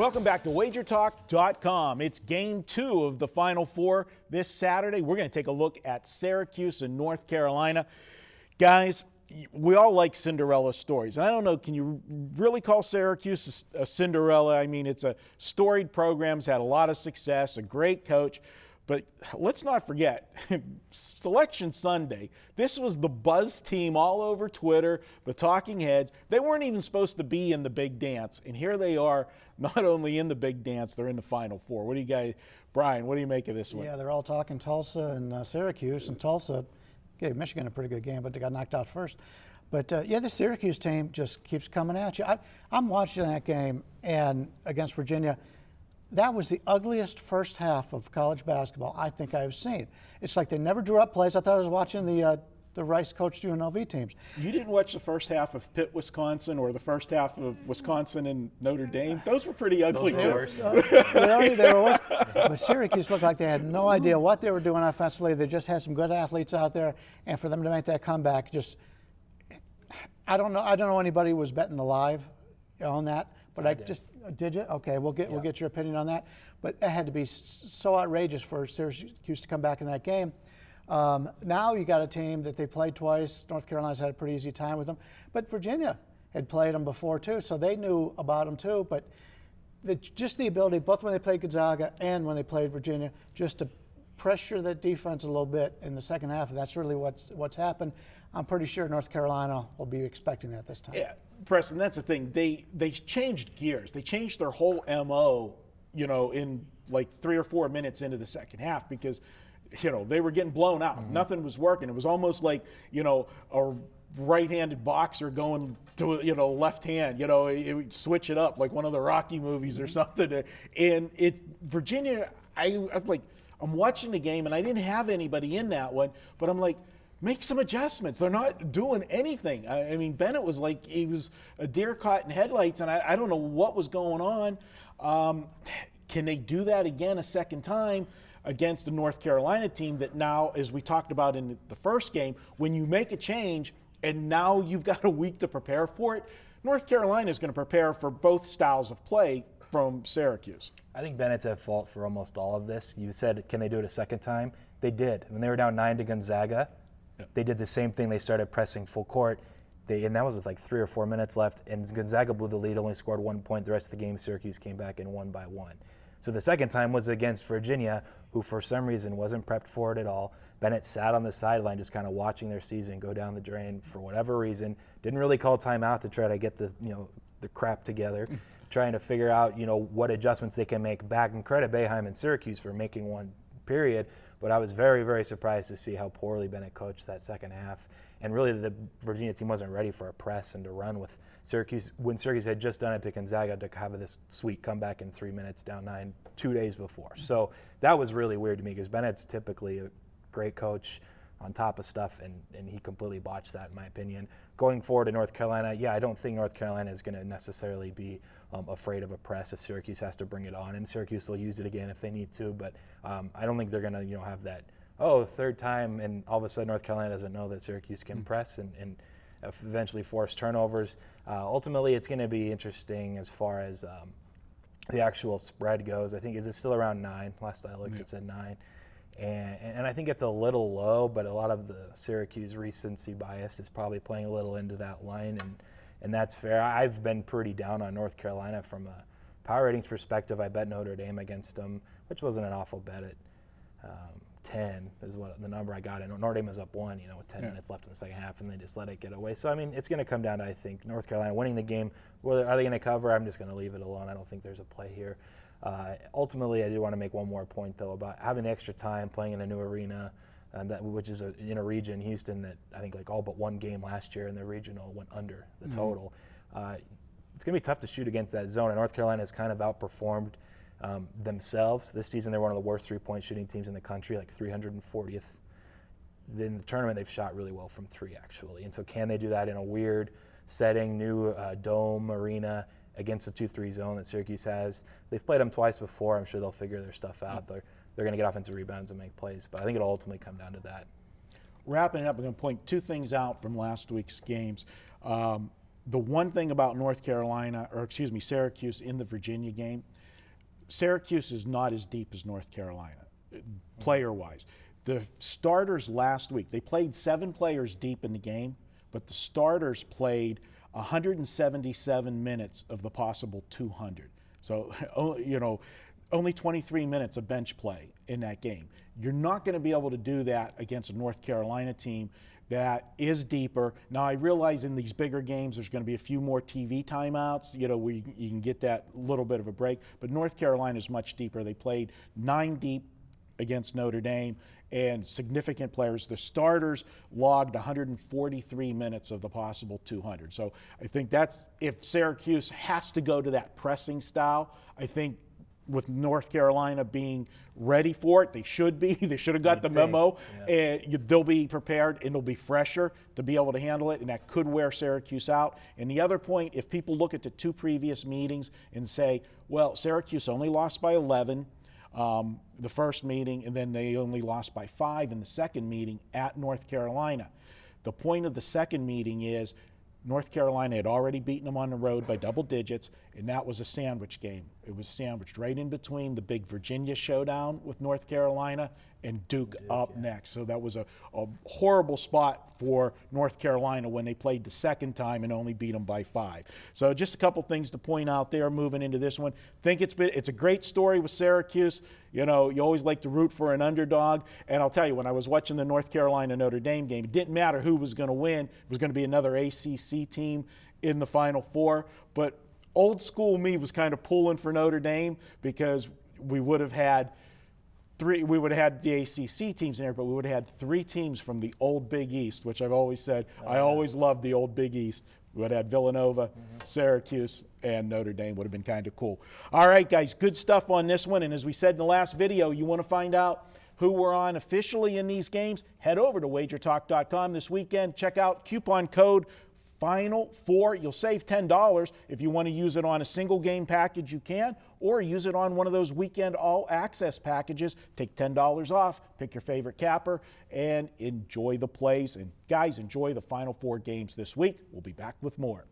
Welcome back to WagerTalk.com. It's game 2 of the Final Four this Saturday. We're going to take a look at Syracuse and North Carolina. Guys, we all like Cinderella stories. And I don't know, can you really call Syracuse a Cinderella? I mean, it's a storied program, has had a lot of success, a great coach. But let's not forget, Selection Sunday, this was the buzz team all over Twitter, the talking heads. They weren't even supposed to be in the big dance. And here they are, not only in the big dance, they're in the Final Four. What do you guys, Brian, what do you make of this one? Yeah, they're all talking Tulsa and Syracuse. And Tulsa gave Michigan a pretty good game, but they got knocked out first. But, yeah, the Syracuse team just keeps coming at you. I'm watching that game and against Virginia. That was the ugliest first half of college basketball I think I've seen. It's like they never drew up plays. I thought I was watching the Rice-coached UNLV teams. You didn't watch the first half of Pitt, Wisconsin, or the first half of Wisconsin and Notre Dame? Those were pretty ugly, too. Really? They were worse. But Syracuse looked like they had no idea what they were doing offensively. They just had some good athletes out there, and for them to make that comeback, just I don't know anybody who was betting the live on that. But did you? Okay, we'll get your opinion on that. But it had to be so outrageous for Syracuse to come back in that game. Now you got a team that they played twice. North Carolina's had a pretty easy time with them. But Virginia had played them before too, so they knew about them too. But just the ability, both when they played Gonzaga and when they played Virginia, just to pressure that defense a little bit in the second half. And that's really what's happened. I'm pretty sure North Carolina will be expecting that this time. Yeah. Preston, that's the thing. They changed gears. They changed their whole MO, in like 3 or 4 minutes into the second half because, they were getting blown out. Mm-hmm. Nothing was working. It was almost like, a right-handed boxer going to, left hand. It would switch it up like one of the Rocky movies or something. And Virginia, I'm watching the game and I didn't have anybody in that one, but I'm like, make some adjustments. They're not doing anything. I mean, Bennett was like he was a deer caught in headlights, and I don't know what was going on. Can they do that again a second time against a North Carolina team that now, as we talked about in the first game, when you make a change and now you've got a week to prepare for it, North Carolina is going to prepare for both styles of play from Syracuse. I think Bennett's at fault for almost all of this. You said, can they do it a second time? They did. When they were down 9 to Gonzaga, they did the same thing. They started pressing full court, and that was with like 3 or 4 minutes left, and Gonzaga blew the lead, only scored 1 point. The rest of the game, Syracuse came back and won by 1. So the second time was against Virginia, who for some reason wasn't prepped for it at all. Bennett sat on the sideline just kind of watching their season go down the drain for whatever reason. Didn't really call timeout to try to get the crap together, trying to figure out, what adjustments they can make back. And credit Boeheim and Syracuse for making one, period. But I was very, very surprised to see how poorly Bennett coached that second half. And really the Virginia team wasn't ready for a press and to run with Syracuse. When Syracuse had just done it to Gonzaga to have this sweet comeback in 3 minutes down 9 2 days before. So that was really weird to me because Bennett's typically a great coach on top of stuff, and he completely botched that in my opinion. Going forward to North Carolina, I don't think North Carolina is going to necessarily be afraid of a press if Syracuse has to bring it on, and Syracuse will use it again if they need to, but I don't think they're going to have that, third time, and all of a sudden North Carolina doesn't know that Syracuse can press and eventually force turnovers. Ultimately, it's going to be interesting as far as the actual spread goes. I think, is it still around 9? Last I looked, it's at 9. And I think it's a little low, but a lot of the Syracuse recency bias is probably playing a little into that line, and that's fair. I've been pretty down on North Carolina from a power ratings perspective. I bet Notre Dame against them, which wasn't an awful bet at 10 is what the number I got. And Notre Dame was up 1, with 10 minutes left in the second half, and they just let it get away. So, I mean, it's going to come down to, I think, North Carolina winning the game. Are they going to cover? I'm just going to leave it alone. I don't think there's a play here. Ultimately, I do want to make one more point, though, about having the extra time playing in a new arena, which is in a region, Houston, that I think all but one game last year in the regional went under the total. It's going to be tough to shoot against that zone, and North Carolina has kind of outperformed themselves. This season, they're one of the worst three-point shooting teams in the country, like 340th. In the tournament, they've shot really well from 3, actually. And so can they do that in a weird setting, new dome arena, against the 2-3 zone that Syracuse has? They've played them twice before. I'm sure they'll figure their stuff out. They're going to get offensive rebounds and make plays, but I think it'll ultimately come down to that. Wrapping up, I'm going to point 2 things out from last week's games. the one thing about Syracuse in the Virginia game, Syracuse is not as deep as North Carolina, player-wise. The starters last week, they played 7 players deep in the game, but the starters played 177 minutes of the possible 200. So, only 23 minutes of bench play in that game. You're not going to be able to do that against a North Carolina team that is deeper. Now, I realize in these bigger games there's going to be a few more TV timeouts, where you can get that little bit of a break. But North Carolina is much deeper. They played 9 deep against Notre Dame, and significant players. The starters logged 143 minutes of the possible 200. So I think that's, if Syracuse has to go to that pressing style, I think with North Carolina being ready for it, they should be. They should have got the memo. Yeah. And they'll be prepared, and they'll be fresher to be able to handle it, and that could wear Syracuse out. And the other point, if people look at the 2 previous meetings and say, well, Syracuse only lost by 11 the first meeting, and then they only lost by 5 in the second meeting at North Carolina. The point of the second meeting is North Carolina had already beaten them on the road by double digits, and that was a sandwich game. It was sandwiched right in between the big Virginia showdown with North Carolina and Duke up next. So that was a horrible spot for North Carolina when they played the second time and only beat them by 5. So just a couple things to point out there moving into this one. Think it's a great story with Syracuse. You always like to root for an underdog. And I'll tell you, when I was watching the North Carolina-Notre Dame game, it didn't matter who was going to win. It was going to be another ACC team in the Final Four. But old school me was kind of pulling for Notre Dame, because we would have had the ACC teams in there, but we would have had 3 teams from the old Big East, which I've always said, I always loved the old Big East. We would have had Villanova, Syracuse, and Notre Dame. Would have been kind of cool. All right, guys, good stuff on this one. And as we said in the last video, you want to find out who we're on officially in these games, head over to WagerTalk.com this weekend. Check out coupon code Final Four. You'll save $10. If you want to use it on a single game package, you can, or use it on one of those weekend all access packages. Take $10 off, pick your favorite capper, and enjoy the plays. And guys, enjoy the Final Four games this week. We'll be back with more.